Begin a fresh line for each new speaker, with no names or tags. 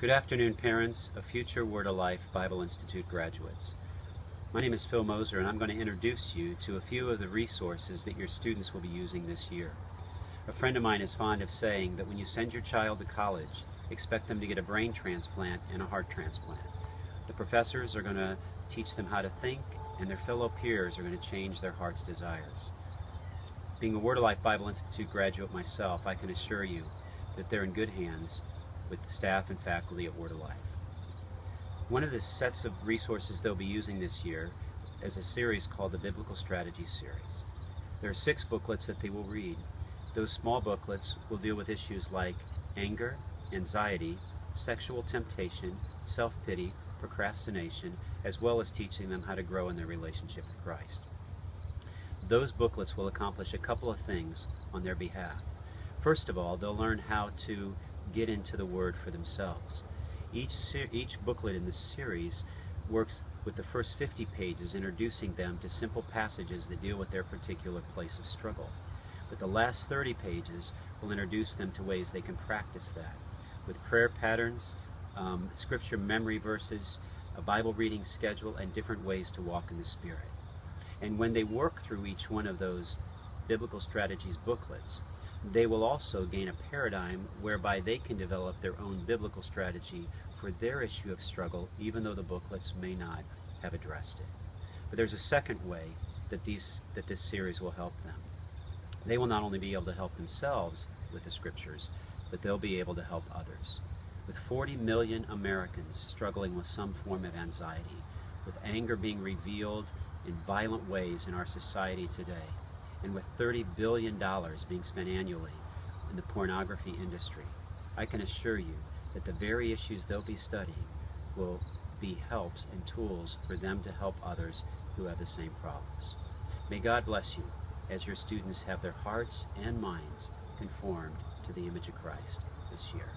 Good afternoon, parents of future Word of Life Bible Institute graduates. My name is Phil Moser, and I'm going to introduce you to a few of the resources that your students will be using this year. A friend of mine is fond of saying that when you send your child to college, expect them to get a brain transplant and a heart transplant. The professors are going to teach them how to think, and their fellow peers are going to change their heart's desires. Being a Word of Life Bible Institute graduate myself, I can assure you that they're in good hands with the staff and faculty at Word of Life. One of the sets of resources they'll be using this year is a series called the Biblical Strategy Series. There are 6 booklets that they will read. Those small booklets will deal with issues like anger, anxiety, sexual temptation, self-pity, procrastination, as well as teaching them how to grow in their relationship with Christ. Those booklets will accomplish a couple of things on their behalf. First of all, they'll learn how to get into the Word for themselves. Each booklet in this series works with the first 50 pages, introducing them to simple passages that deal with their particular place of struggle. But the last 30 pages will introduce them to ways they can practice that, with prayer patterns, scripture memory verses, a Bible reading schedule, and different ways to walk in the Spirit. And when they work through each one of those Biblical Strategies booklets, they will also gain a paradigm whereby they can develop their own biblical strategy for their issue of struggle, even though the booklets may not have addressed it. But there's a second way that this series will help them. They will not only be able to help themselves with the scriptures, but they'll be able to help others. With 40 million Americans struggling with some form of anxiety, with anger being revealed in violent ways in our society today, and with $30 billion being spent annually in the pornography industry, I can assure you that the very issues they'll be studying will be helps and tools for them to help others who have the same problems. May God bless you as your students have their hearts and minds conformed to the image of Christ this year.